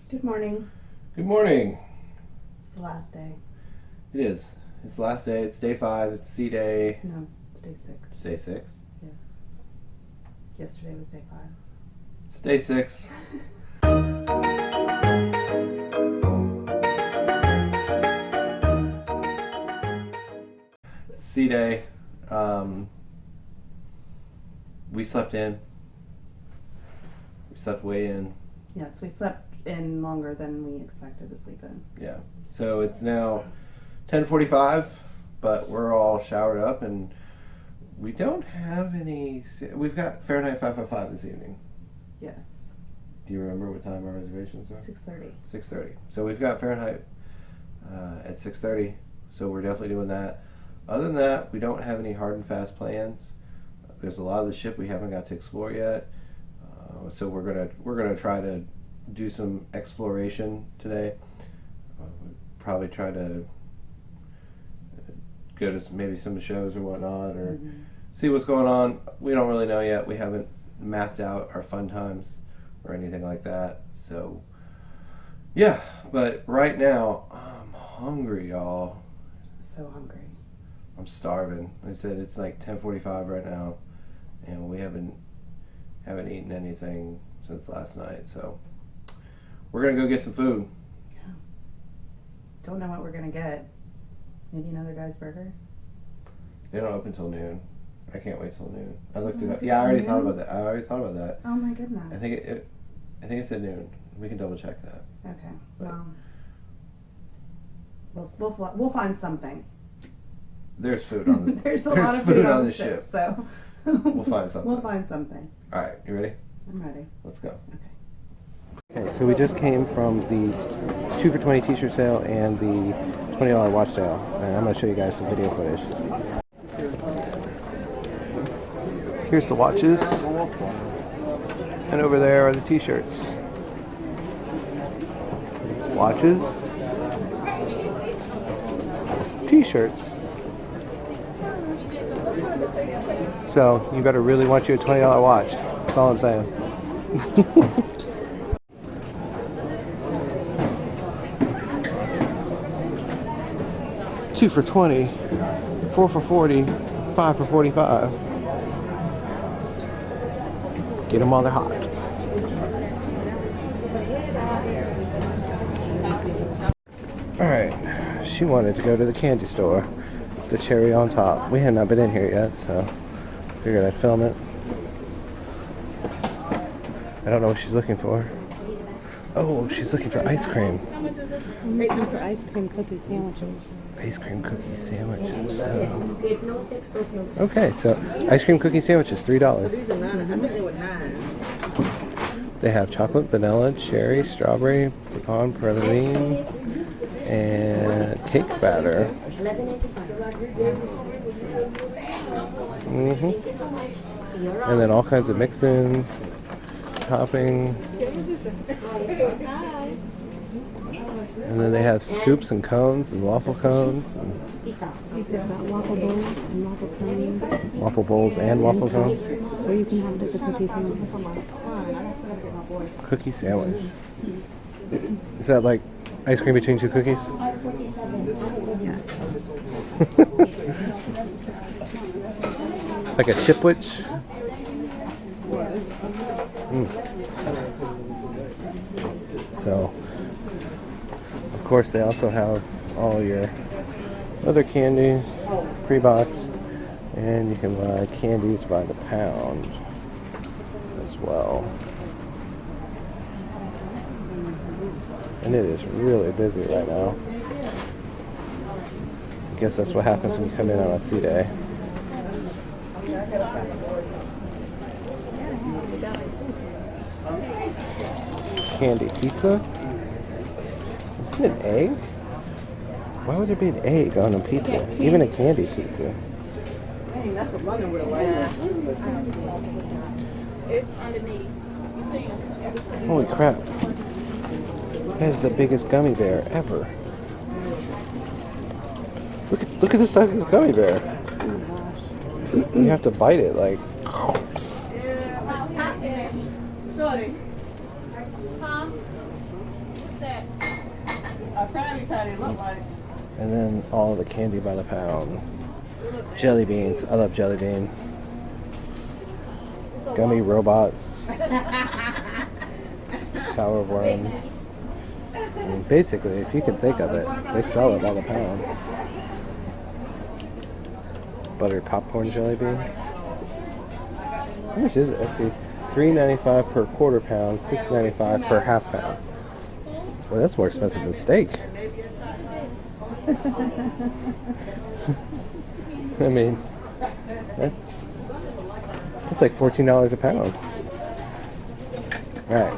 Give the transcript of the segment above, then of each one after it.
Good morning. Good morning. It's the last day. It is. It's the last day. It's day 5. It's C day. No, it's day 6. It's day 6. Yes. Yesterday was day 5. It's day 6. It's C day. We slept in. We slept way in. Yes, we slept in longer than we expected to sleep in. Yeah. So it's now 10:45, but we're all showered up and we don't have any. We've got Fahrenheit 555 this evening. Yes. Do you remember what time our reservations are? 6:30. 6:30. So we've got Fahrenheit at 6:30. So we're definitely doing that. Other than that, we don't have any hard and fast plans. There's a lot of the ship we haven't got to explore yet. So we're gonna try to do some exploration today. Probably try to go to maybe some shows or whatnot, or see what's going on. We don't really know yet. We haven't mapped out our fun times or anything like that. So yeah, but right now I'm hungry, y'all. So hungry. I'm starving. Like I said, it's like 10:45 right now, and we haven't eaten anything since last night. So we're gonna go get some food. Yeah. Don't know what we're gonna get. Maybe another guy's burger. They don't open till noon. I can't wait till noon. I looked it up. Yeah, I already thought about that. Oh my goodness. I think it's at noon. We can double check that. Okay. But Well, we'll find something. There's food on the There's a lot of food on the ship. So we'll find something. We'll find something. All right, you ready? I'm ready. Let's go. Okay. Okay, so we just came from the 2 for $20 T-shirt sale and the $20 watch sale, and I'm going to show you guys some video footage. Here's the watches, and over there are the T-shirts. Watches, T-shirts. So you better really want you a $20 watch. That's all I'm saying. 2 for $20, 4 for $40, 5 for $45. Get them while they're hot. Alright, she wanted to go to the candy store, the cherry on top. We had not been in here yet, so figured I'd film it. I don't know what she's looking for. Oh, she's looking for ice cream. I'm looking for ice cream cookie sandwiches. Ice cream cookie sandwiches. Oh. Okay, so ice cream cookie sandwiches, $3. These are 9. I think they were 9. They have chocolate, vanilla, cherry, strawberry, pecan, praline, and cake batter. And then all kinds of mix-ins, toppings. And then they have scoops and cones and waffle cones. And Waffle bowls and waffle cones. waffle bowls and waffle cones. Or you can have it as a cookie sandwich. Cookie sandwich. Is that like ice cream between 2 cookies? Yes. Like a chipwich? So, of course, they also have all your other candies pre-boxed, and you can buy candies by the pound as well. And it is really busy right now. I guess that's what happens when you come in on a sea day. Candy pizza? Is it an egg? Why would there be an egg on a pizza? Even a candy pizza. Dang, that's what running with a light. It's underneath. You see them? Holy crap. That is the biggest gummy bear ever. Look at the size of this gummy bear. You have to bite it like. Sorry. that? A Krabby Patty look like. And then all the candy by the pound. Jelly beans. I love jelly beans. Gummy robots. Sour worms. I mean, basically, if you can think of it, they sell it by the pound. Buttered popcorn jelly beans. How much is it? Let's see. $3.95 per quarter pound, $6.95 per half pound. Well, that's more expensive than steak. I mean, that's like $14 a pound. Alright.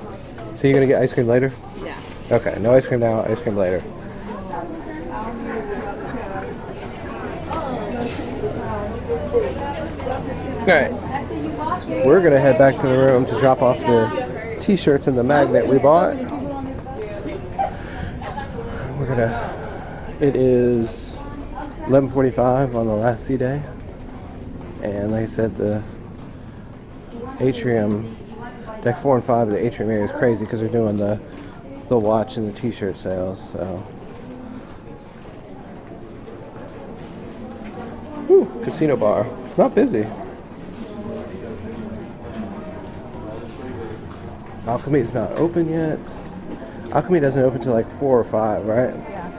So you're gonna get ice cream later? Yeah. Okay, no ice cream now, ice cream later. Alright. We're gonna head back to the room to drop off the t-shirts and the magnet we bought. It is 11:45 on the last sea day. And like I said, the atrium, deck 4 and 5 of the atrium area is crazy because they're doing the watch and the t-shirt sales. So, whew, casino bar. It's not busy. Alchemy's not open yet. Alchemy doesn't open till like 4 or 5, right? Yeah.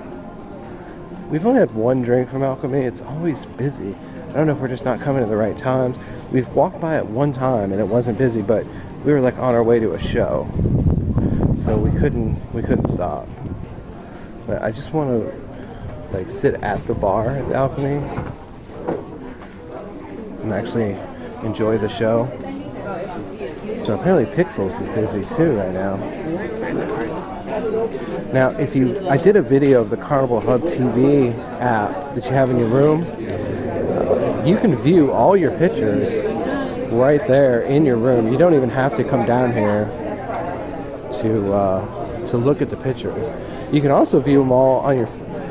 We've only had one drink from Alchemy. It's always busy. I don't know if we're just not coming at the right times. We've walked by it one time and it wasn't busy, but we were like on our way to a show, so we couldn't stop. But I just want to like sit at the bar at the Alchemy and actually enjoy the show. So apparently Pixels is busy too right now. Now, I did a video of the Carnival Hub TV app that you have in your room. You can view all your pictures right there in your room. You don't even have to come down here to look at the pictures. You can also view them all on your.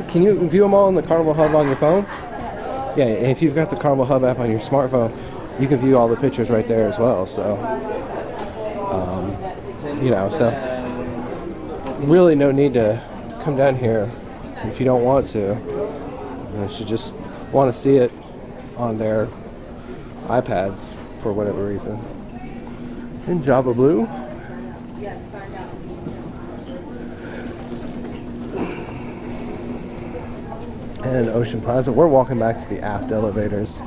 Can you view them all in the Carnival Hub on your phone? Yeah, and if you've got the Carnival Hub app on your smartphone, you can view all the pictures right there as well. So, really no need to come down here if you don't want to. You should just want to see it on their iPads for whatever reason. In Java Blue. And Ocean Plaza. We're walking back to the aft elevators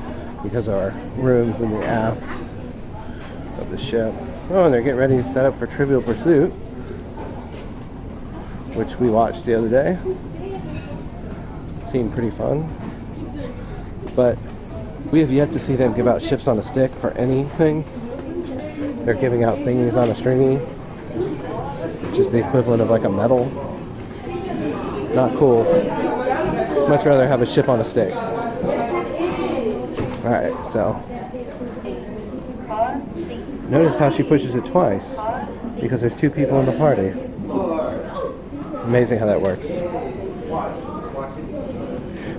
because our room's in the aft of the ship. Oh, and they're getting ready to set up for Trivial Pursuit, which we watched the other day. Seemed pretty fun. But we have yet to see them give out ships on a stick for anything. They're giving out thingies on a stringy, which is the equivalent of like a medal. Not cool. Much rather have a ship on a stick. Alright, so. Notice how she pushes it twice. Because there's 2 people in the party. Amazing how that works.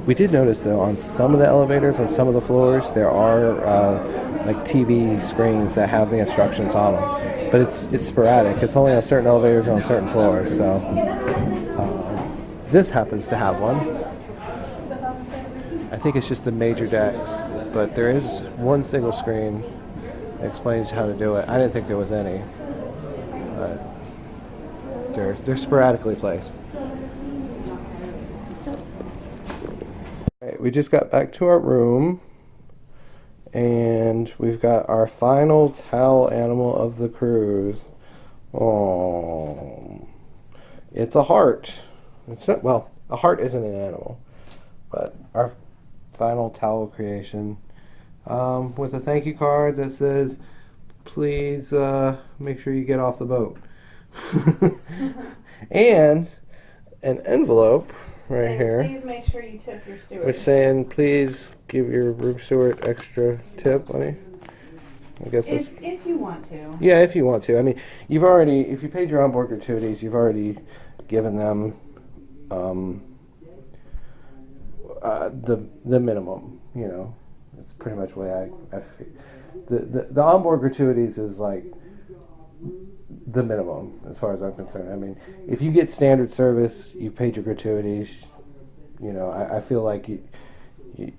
We did notice though on some of the elevators, on some of the floors, there are like TV screens that have the instructions on them. But it's sporadic. It's only on certain elevators and on certain floors. So this happens to have one. I think it's just the major decks. But there is one single screen that explains how to do it. I didn't think there was any. But they're sporadically placed. Right, we just got back to our room and we've got our final towel animal of the cruise. Oh, it's a heart. It's not, well, a heart isn't an animal, but our final towel creation with a thank you card that says, please make sure you get off the boat. And an envelope right here. Please make sure you tip your steward. Which saying, please give your room steward extra tip money. I guess if you want to. Yeah, if you want to. I mean, you've already, if you paid your onboard gratuities, you've already given them the minimum. You know, it's pretty much the way I feel. The onboard gratuities is like the minimum as far as I'm concerned. I mean, if you get standard service, you've paid your gratuities. You know, I feel like you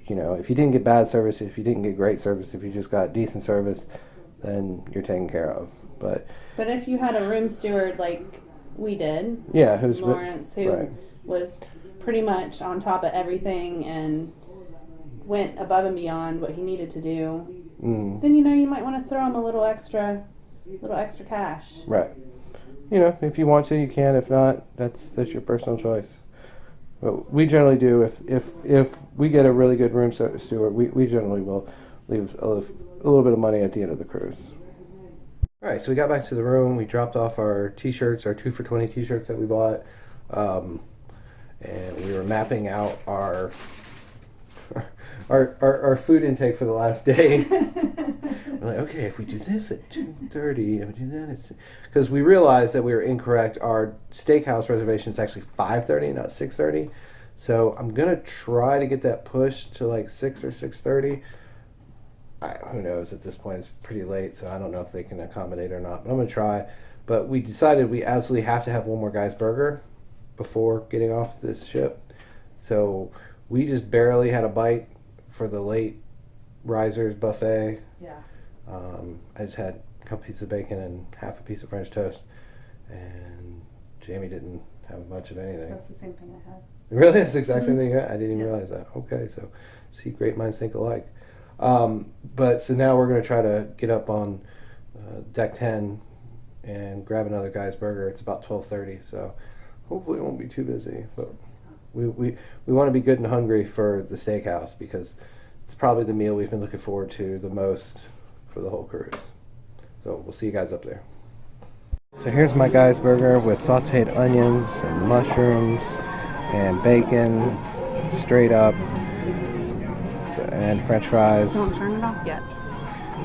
know, if you didn't get bad service, if you didn't get great service, if you just got decent service, then you're taken care of. But if you had a room steward like we did, yeah, who's Lawrence, who was pretty much on top of everything and went above and beyond what he needed to do, then you know you might want to throw him a little extra cash. Right. You know, if you want to, you can. If not, that's your personal choice. But we generally do. If we get a really good room steward, we generally will leave a little bit of money at the end of the cruise. All right, so we got back to the room. We dropped off our T-shirts, our 2 for $20 T-shirts that we bought, and we were mapping out our food intake for the last day. We're like, okay, if we do this at 2:30, and we do that, because we realized that we were incorrect. Our steakhouse reservation is actually 5:30, not 6:30. So I'm gonna try to get that pushed to like 6 or 6:30. Who knows? At this point, it's pretty late, so I don't know if they can accommodate or not. But I'm gonna try. But we decided we absolutely have to have one more guy's burger before getting off this ship. So we just barely had a bite for the late risers buffet. Yeah. I just had a couple pieces of bacon and half a piece of French toast, and Jamie didn't have much of anything. That's the same thing I had. Really? That's the exact same thing you had? I didn't even realize that. Okay, so see, great minds think alike. But so now we're going to try to get up on deck 10 and grab another guy's burger. It's about 12:30, so hopefully it won't be too busy. But we want to be good and hungry for the steakhouse because it's probably the meal we've been looking forward to the most for the whole cruise. So we'll see you guys up there. So here's my guy's burger with sauteed onions and mushrooms and bacon, straight up, and French fries. Don't turn it off yet.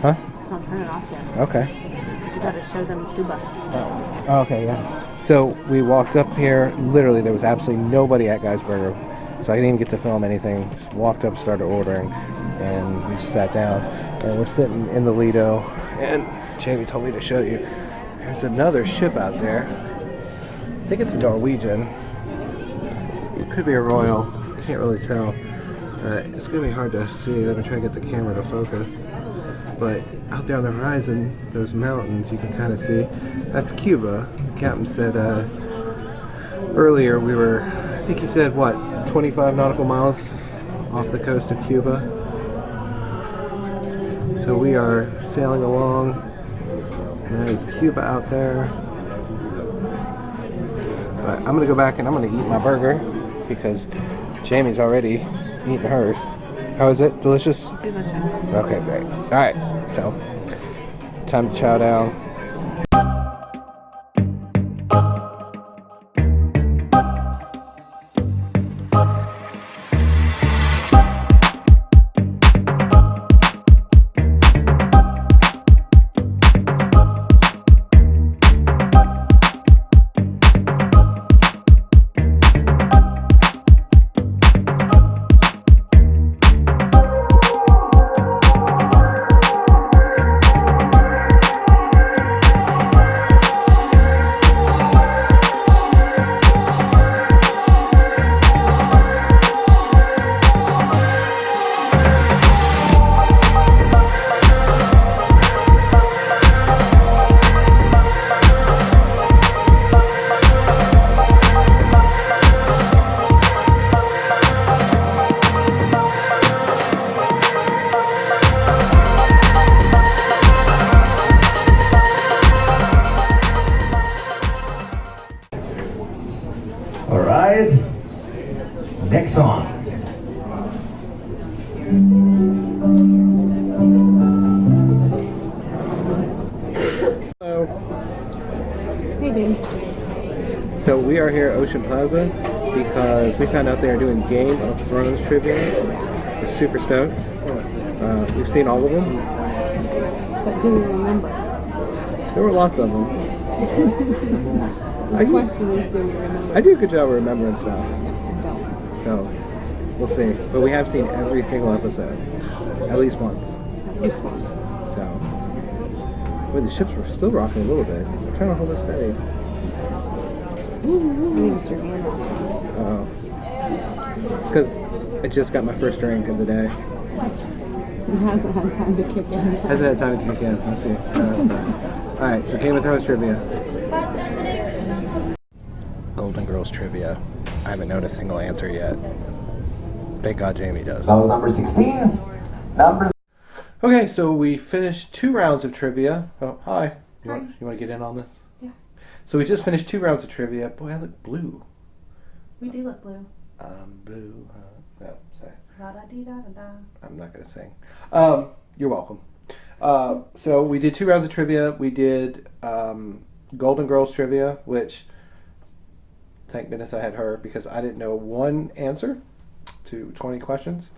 Huh? Don't turn it off yet. Okay. You gotta show them Cuba. Oh, okay, yeah. So we walked up here. Literally, there was absolutely nobody at Guy's Burger, so I didn't even get to film anything. Just walked up, started ordering, and we just sat down. And we're sitting in the Lido, and Jamie told me to show you. There's another ship out there. I think it's a Norwegian. It could be a Royal. Can't really tell. It's gonna be hard to see. Let me try to get the camera to focus. But out there on the horizon, those mountains, you can kind of see. That's Cuba. The captain said earlier we were, I think he said, what, 25 nautical miles off the coast of Cuba. So we are sailing along, and that is Cuba out there. But I'm gonna go back and I'm gonna eat my burger because Jamie's already eaten hers. How is it? Delicious? Delicious. Okay, great. Alright, so time to chow down. Next song. Hello. Hey, baby. So we are here at Ocean Plaza because we found out they are doing Game of Thrones trivia. We're super stoked. We've seen all of them. But do you remember? There were lots of them. The question is, do you remember? I do a good job of remembering stuff. I don't. So, we'll see. But we have seen every single episode. At least once. At least one. So, Wait, the ships were still rocking a little bit. I'm trying to hold it steady. I think it's your hand. Oh. It's because I just got my first drink of the day. It hasn't had time to kick in. Hasn't had time to kick in. Let's see. That's fine. Alright, so Game of Thrones trivia. Golden Girls trivia. I haven't known a single answer yet. Thank God Jamie does. That was number 16. Number Okay, so we finished 2 rounds of trivia. Oh, hi. You Hi. want to get in on this? Yeah. So we just finished 2 rounds of trivia. Boy, I look blue. We do look blue. Blue. No, sorry. La-da-dee-da-da-da. I'm not going to sing. You're welcome. So we did 2 rounds of trivia. We did Golden Girls trivia, which, thank goodness I had her, because I didn't know one answer to 20 questions.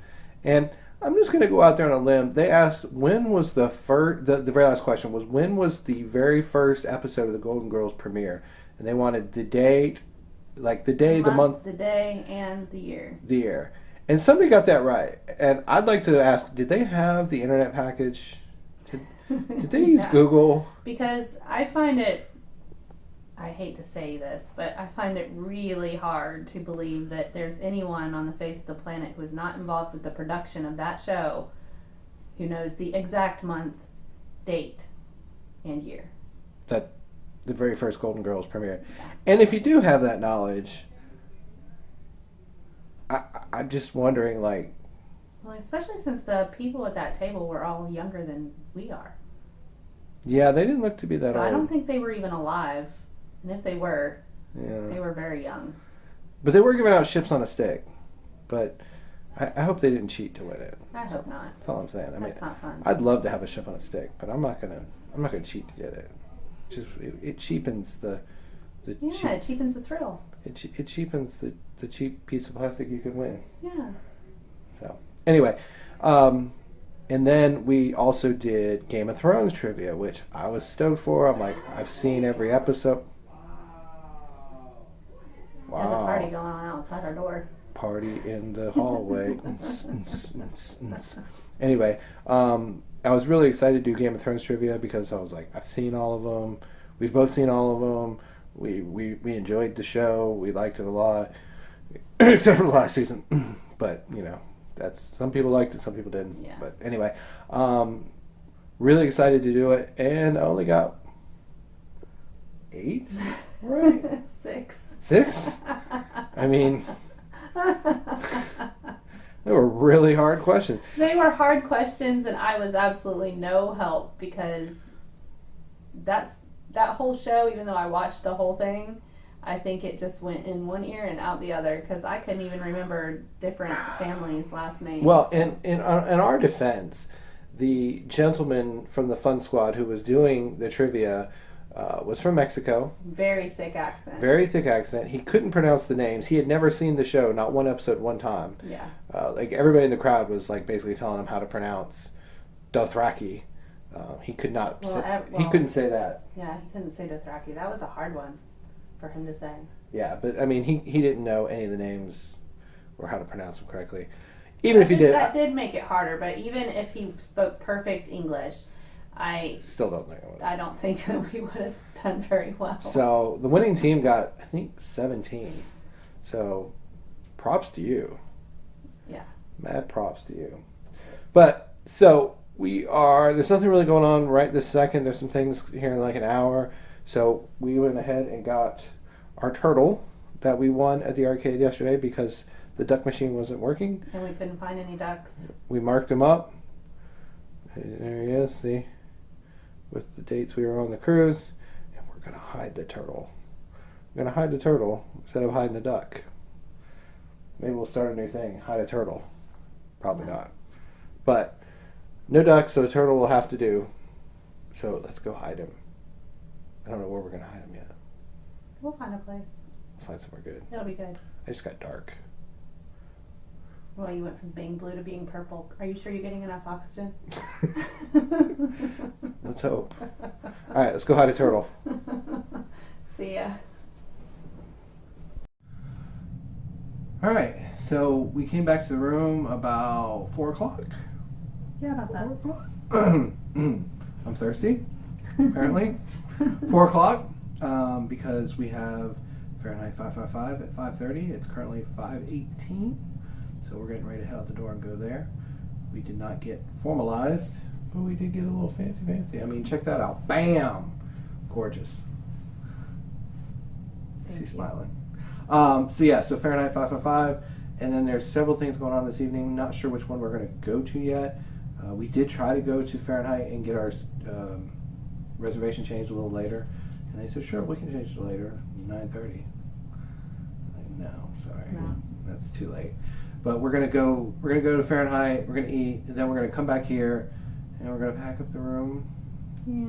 And I'm just going to go out there on a limb. They asked when was the first, the very last question was, when was the very first episode of the Golden Girls premiere? And they wanted the date, like the day, the month, the day, and the year. the year. And somebody got that right. And I'd like to ask, did they have the internet package? Did they use Yeah. Google? Because I find it, I hate to say this, but I find it really hard to believe that there's anyone on the face of the planet who is not involved with the production of that show who knows the exact month, date, and year. That the very first Golden Girls premiere. And if you do have that knowledge, I'm just wondering, like, Well, especially since the people at that table were all younger than we are. yeah, they didn't look to be that So old. I don't think they were even alive. And if they were, Yeah. they were very young. But they were giving out ships on a stick. But I hope they didn't cheat to win it. I hope not. That's all I'm saying. I mean, That's not fun. I'd love to have a ship on a stick, but I'm not gonna cheat to get it. Just it cheapens the Yeah, cheap, it cheapens the thrill. it cheapens the cheap piece of plastic you can win. Yeah. So anyway, and then we also did Game of Thrones trivia, which I was stoked for. I'm like, I've seen every episode. There's a party going on outside our door. Party in the hallway. Anyway, I was really excited to do Game of Thrones trivia because I was like, I've seen all of them. We've both seen all of them. We enjoyed the show. We liked it a lot, except for the last season. But you know, that's some people liked it, some people didn't. Yeah. But anyway, really excited to do it, and I only got 8 right. 6. 6. I mean, they were really hard questions. They were hard questions, and I was absolutely no help because that whole show, even though I watched the whole thing, I think it just went in one ear and out the other because I couldn't even remember different families' last names. Well, in our defense, the gentleman from the Fun Squad who was doing the trivia was from Mexico. Very thick accent. Very thick accent. He couldn't pronounce the names. He had never seen the show, not one episode, one time. Yeah. Like everybody in the crowd was like basically telling him how to pronounce Dothraki. He could not. He couldn't say that. Yeah, he couldn't say Dothraki. That was a hard one for him to say. Yeah, but I mean, he didn't know any of the names or how to pronounce them correctly. Even if he did, that did make it harder. But even if he spoke perfect English, I still don't know. I don't think that we would have done very well. So the winning team got, I think, 17. So props to you. Yeah. Mad props to you. But so there's nothing really going on right this second. There's some things here in like an hour. So we went ahead and got our turtle that we won at the arcade yesterday because the duck machine wasn't working. And we couldn't find any ducks. We marked him up. There he is, see? With the dates we were on the cruise. And we're going to hide the turtle. We're going to hide the turtle instead of hiding the duck. Maybe we'll start a new thing. Hide a turtle. Probably not. But no duck, so the turtle will have to do. So let's go hide him. I don't know where we're going to hide him yet. We'll find a place. We'll find somewhere good. It'll be good. I just got dark. Well, you went from being blue to being purple. Are you sure you're getting enough oxygen? Let's hope. All right, let's go hide a turtle. See ya. All right, so we came back to the room about 4 o'clock. Yeah, about that. 4 o'clock. I'm thirsty. apparently. 4 o'clock, because we have Fahrenheit 555 at 5:30. It's currently 5:18, so we're getting ready to head out the door and go there. We did not get formalized, but we did get a little fancy. I mean, check that out. Bam! Gorgeous. She's smiling. So Fahrenheit 555, and then there's several things going on this evening. Not sure which one we're going to go to yet. We did try to go to Fahrenheit and get our reservation changed a little later, and they said, sure, we can change it later, 9:30. No, sorry, No. That's too late. But we're gonna go to Fahrenheit. We're gonna eat, and then we're gonna come back here, and we're gonna pack up the room. Yeah.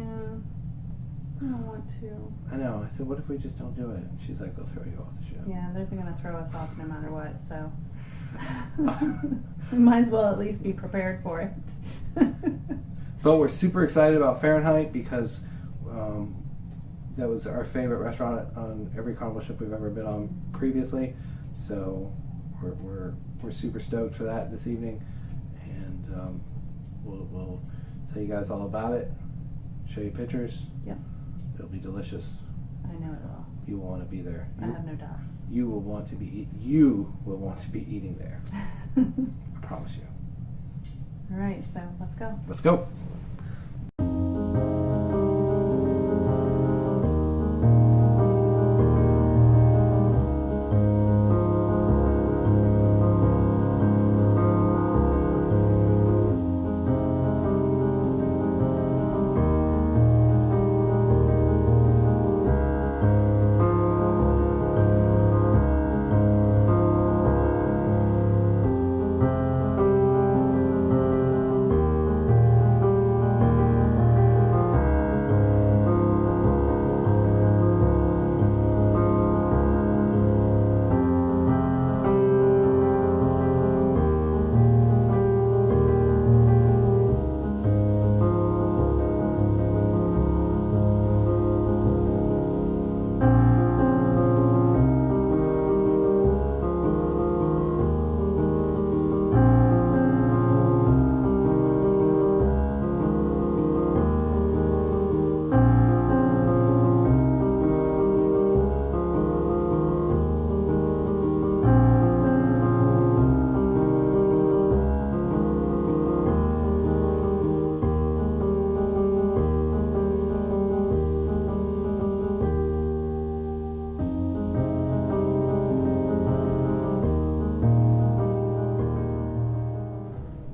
I don't want to. I know. I said, what if we just don't do it? And she's like, they'll throw you off the ship. Yeah, they're gonna throw us off no matter what, so we might as well at least be prepared for it. But we're super excited about Fahrenheit because that was our favorite restaurant on every Carnival ship we've ever been on previously. So we're super stoked for that this evening, and we'll tell you guys all about it. Show you pictures. Yep. It'll be delicious. I know it will. You will want to be there. I have no doubts. You will want to be eating there. I promise you. All right, so let's go. Let's go.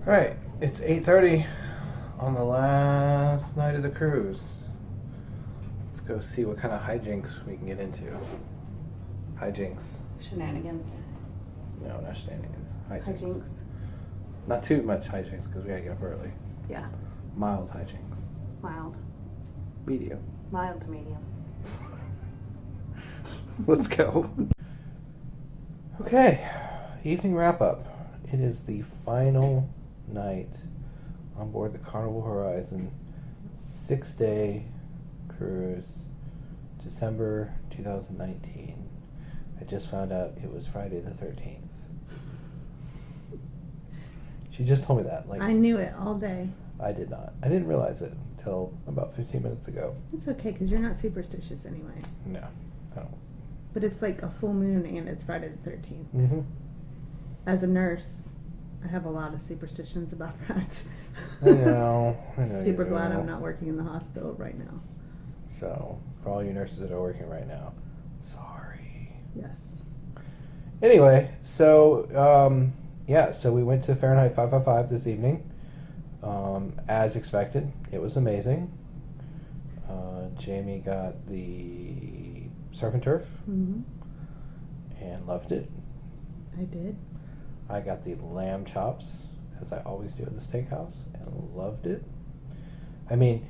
All right, it's 8:30 on the last night of the cruise. Let's go see what kind of hijinks we can get into. Hijinks. Shenanigans. No, not shenanigans. Hijinks. Not too much hijinks because we gotta get up early. Yeah. Mild hijinks. Mild. Medium. Mild to medium. Let's go. Okay, evening wrap up. It is the final night on board the Carnival Horizon 6-day cruise, December 2019. I just found out it was Friday the 13th. She just told me that. Like, I knew it all day. I did not. I didn't realize it until about 15 minutes ago. It's okay because you're not superstitious anyway. No, I don't. But it's like a full moon and it's Friday the 13th. Mm-hmm. As a nurse, I have a lot of superstitions about that. I know. Super you glad do. I'm not working in the hospital right now. So, for all you nurses that are working right now, sorry. Yes. Anyway, so, so we went to Fahrenheit 555 this evening. As expected, it was amazing. Jamie got the surf and turf Mm-hmm. and loved it. I did. I got the lamb chops, as I always do at the steakhouse, and loved it. I mean,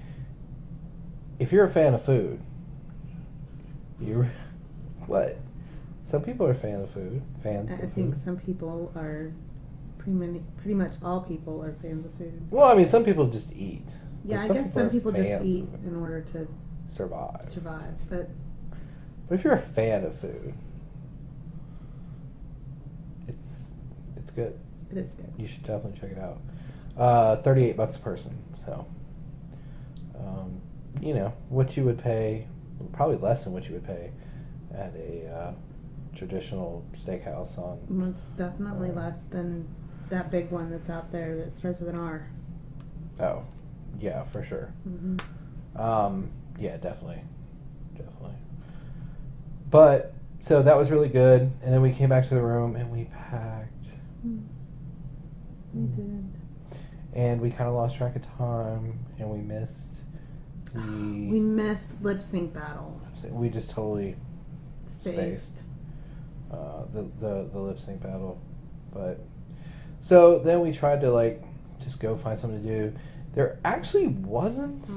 if you're a fan of food, you're... What? Some people are fans of food. I think some people are, pretty much all people are fans of food. Well, I mean, some people just eat. Yeah, But I guess some are people just fans eat of it. in order to Survive. But But if you're a fan of food, it's good. it is good. You should definitely check it out. $38 a person. So, you know, what you would pay, probably less than what you would pay at a traditional steakhouse on. It's definitely less than that big one that's out there that starts with an R. Oh, yeah, for sure. Mm-hmm. Yeah, definitely. But, so that was really good. And then we came back to the room and we packed. We did. And we kind of lost track of time and we missed We missed lip sync battle. We just totally Spaced. the lip sync battle. But, so then we tried to, like, just go find something to do. There actually wasn't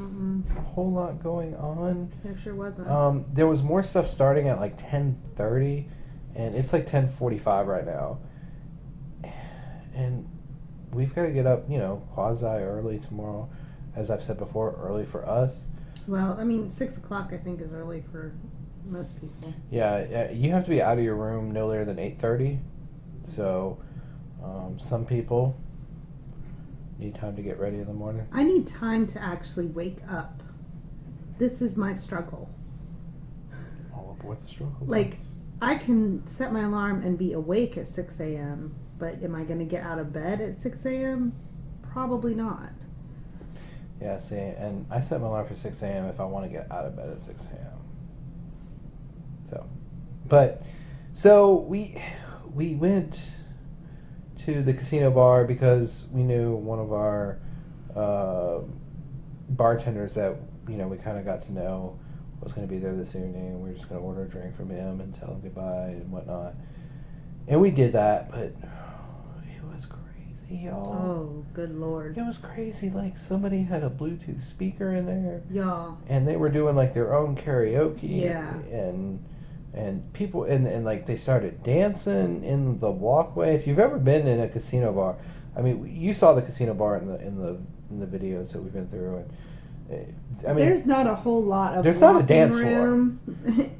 a whole lot going on. There sure wasn't. There was more stuff starting at like 10:30, and it's like 10:45 right now. And we've got to get up, you know, quasi early tomorrow. As I've said before, early for us. Well, I mean, 6 o'clock I think is early for most people. Yeah, you have to be out of your room no later than 8:30. So, some people need time to get ready in the morning. I need time to actually wake up. This is my struggle. All aboard the struggle. Like, I can set my alarm and be awake at 6 a.m., but am I going to get out of bed at 6 a.m.? Probably not. Yeah, see, and I set my alarm for 6 a.m. if I want to get out of bed at 6 a.m. So we went to the casino bar because we knew one of our bartenders that, you know, we kind of got to know was going to be there this evening. We were just going to order a drink from him and tell him goodbye and whatnot. And we did that, but it was crazy, y'all. Oh, good Lord. It was crazy. Like, somebody had a Bluetooth speaker in there. Y'all. And they were doing, like, their own karaoke. Yeah. And people, and like, they started dancing in the walkway. If you've ever been in a casino bar, I mean, you saw the casino bar in the videos that we've been through. And I mean, there's not a whole lot of there's not a dance room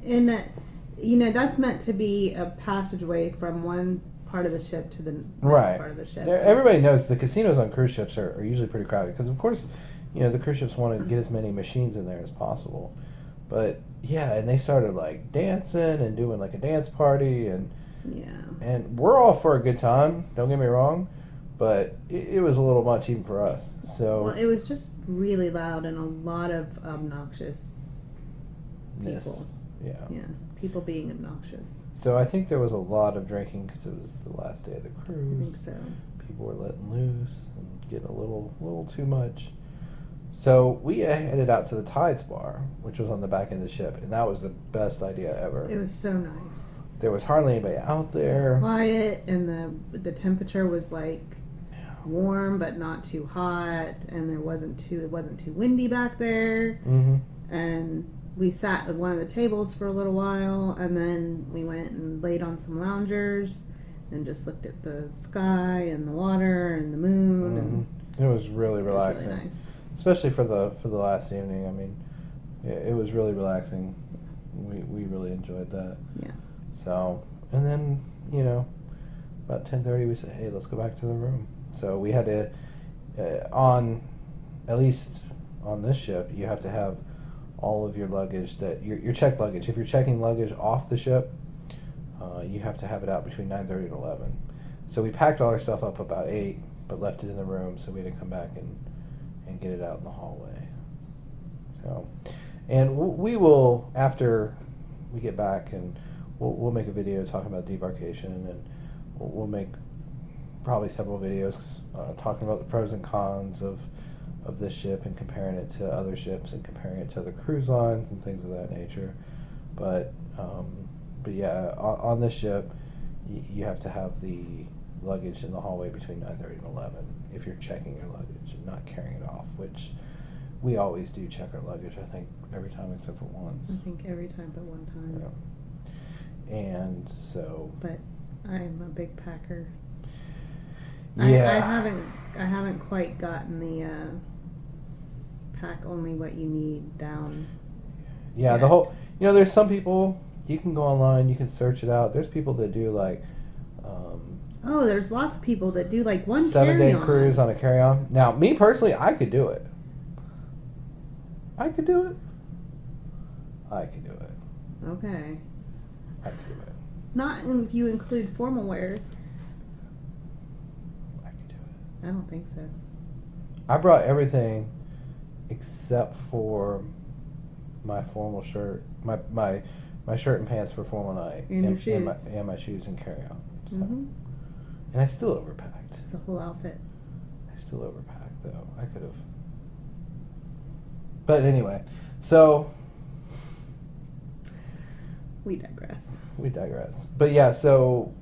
in that. You know, that's meant to be a passageway from one part of the ship to the next part of the ship. Everybody knows the casinos on cruise ships are usually pretty crowded because, of course, you know, the cruise ships want to get as many machines in there as possible. But yeah, and they started like dancing and doing like a dance party, and we're all for a good time. Don't get me wrong, but it was a little much even for us. So well, it was just really loud and a lot of obnoxious people. Yeah, people being obnoxious. So I think there was a lot of drinking because it was the last day of the cruise. I think so. People were letting loose and getting a little too much. So we headed out to the Tides bar, which was on the back end of the ship, and that was the best idea ever. It was so nice. There was hardly anybody out there. It was quiet, and the temperature was like warm but not too hot, and it wasn't too windy back there. Mm-hmm. And we sat at one of the tables for a little while, and then we went and laid on some loungers and just looked at the sky and the water and the moon. Mm-hmm. It was really relaxing. It was really nice. Especially for the last evening. I mean, it was really relaxing. We really enjoyed that. Yeah. So, and then, you know, about 10:30 we said, hey, let's go back to the room. So we had to, at least on this ship, you have to have all of your luggage, that your checked luggage. If you're checking luggage off the ship, you have to have it out between 9:30 and 11. So we packed all our stuff up about 8, but left it in the room so we had to come back and get it out in the hallway. So, and we will, after we get back, and we'll make a video talking about debarkation, and we'll make probably several videos talking about the pros and cons of this ship and comparing it to other ships and comparing it to other cruise lines and things of that nature. But yeah, on this ship, you have to have the luggage in the hallway between 9:30 and 11 if you're checking your luggage and not carrying it off, which we always do check our luggage, I think, every time except for once. I think every time but one time. Yeah. And so... But I'm a big packer. Yeah. I haven't quite gotten the pack only what you need down. Yeah, yet. the whole... You know, there's some people, you can go online, you can search it out. There's people that do, like... Oh, there's lots of people that do like one 7-day carry-on. cruise on a carry-on. Now, me personally, I could do it. I could do it. I could do it. Okay. I could do it. Not if you include formal wear. I could do it. I don't think so. I brought everything except for my formal shirt, my shirt and pants for formal night, And your shoes. my shoes and carry on. So. Mm-hmm. And I still overpacked. It's a whole outfit. I still overpacked though. I could have. But anyway, so We digress. we digress. But yeah, so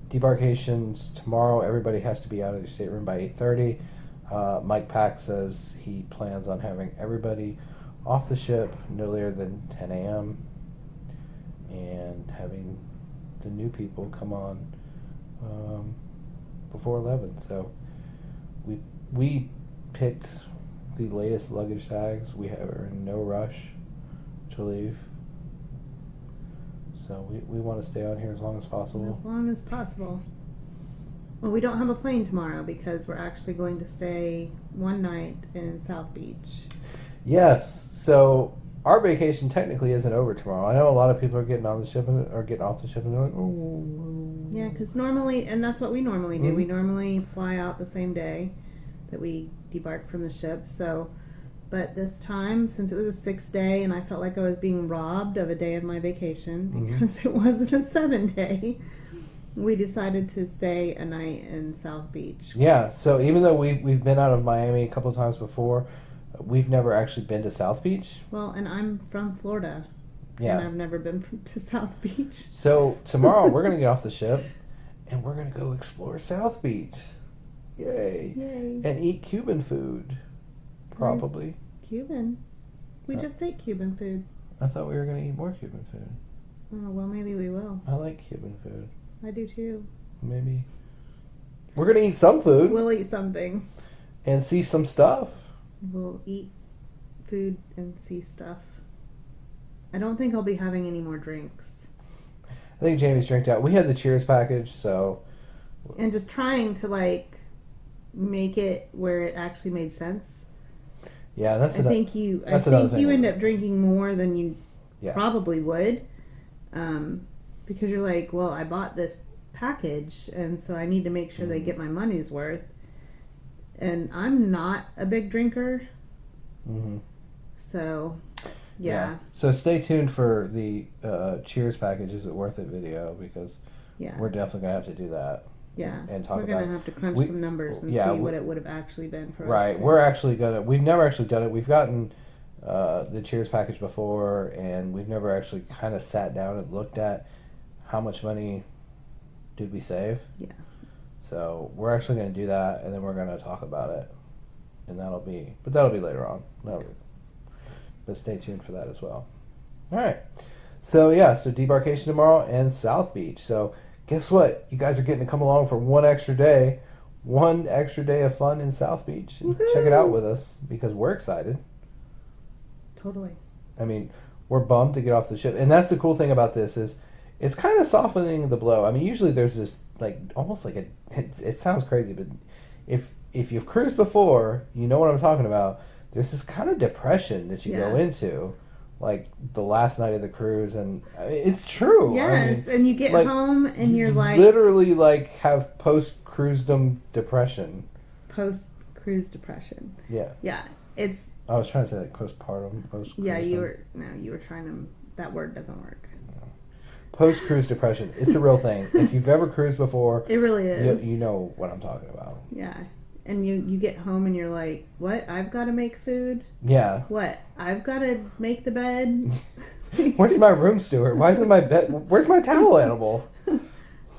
debarkations tomorrow. Everybody has to be out of their stateroom by 8:30. Mike Pack says he plans on having everybody off the ship no later than 10 a.m. and having the new people come on before 11. So we picked the latest luggage tags. We are in no rush to leave. So we want to stay on here as long as possible. As long as possible. Well, we don't have a plane tomorrow because we're actually going to stay one night in South Beach. Yes. So our vacation technically isn't over tomorrow. I know a lot of people are getting on the ship or getting off the ship and they're like, oh. Yeah, because normally, and that's what we normally do. Mhm. We normally fly out the same day that we debark from the ship. So, but this time, since it was a 6 day, and I felt like I was being robbed of a day of my vacation because it wasn't a 7 day, we decided to stay a night in South Beach. Yeah. So even though we've been out of Miami a couple of times before, we've never actually been to South Beach. Well, and I'm from Florida. Yeah. And I've never been to South Beach. So tomorrow we're gonna get off the ship and we're gonna go explore South Beach. Yay. Yay. And eat Cuban food. Probably. Cuban. We just ate Cuban food. I thought we were gonna eat more Cuban food. Oh, well, maybe we will. I like Cuban food. I do too. Maybe. We're gonna eat some food We'll eat something. and see some stuff. We'll eat food and see stuff. I don't think I'll be having any more drinks. I think Jamie's drinked out. We had the Cheers package, so And just trying to, like, make it where it actually made sense. yeah, that's I another. think you thing end we're up drinking more than you Yeah. probably would. Because you're like, well, I bought this package, and so I need to make sure they get my money's worth. And I'm not a big drinker, Mm-hmm. so yeah. So stay tuned for the Cheers package. Is it worth it video because Yeah. we're definitely gonna have to do that. Yeah. And talk We're about. gonna have to crunch we- some numbers and yeah, see we- what it would have actually been for us. Right, we're actually gonna. We've never actually done it. We've gotten the Cheers package before, and we've never actually kind of sat down and looked at how much money did we save. Yeah. So we're actually gonna do that, and then we're gonna talk about it, and that'll be later on. But stay tuned for that as well. All right. So yeah, so debarkation tomorrow and South Beach. So guess what? You guys are getting to come along for one extra day of fun in South Beach and check it out with us because we're excited. Totally. I mean, we're bummed to get off the ship, and that's the cool thing about this is it's kind of softening the blow. I mean, usually there's this like almost like it sounds crazy, but if you've cruised before, you know what I'm talking about. There's this kind of depression that you go into, like the last night of the cruise, and it's true. Yes, I mean, and you get like, home and you're like literally like have post-cruisedom depression. Post-cruise depression. Yeah. Yeah, it's I was trying to say like postpartum, post. yeah. You were trying to. That word doesn't work. Post-cruise depression. It's a real thing. If you've ever cruised before, It really is. you know what I'm talking about. Yeah, and you get home and you're like, what? I've got to make food. Yeah. What? I've got to make the bed. Where's my room steward? Why isn't my bed? Where's my towel animal?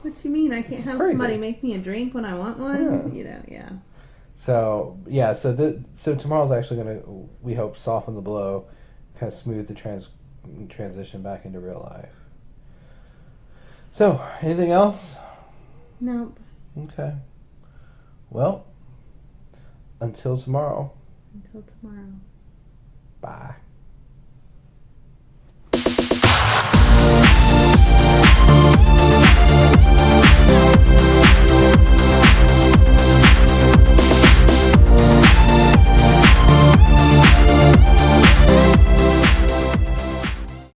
What you mean? I can't have crazy. somebody make me a drink when I want one? You know, yeah. So yeah, so tomorrow's actually gonna, we hope, soften the blow, kind of smooth the transition back into real life. So anything else? Nope. Okay. Well, until tomorrow. Until tomorrow. Bye.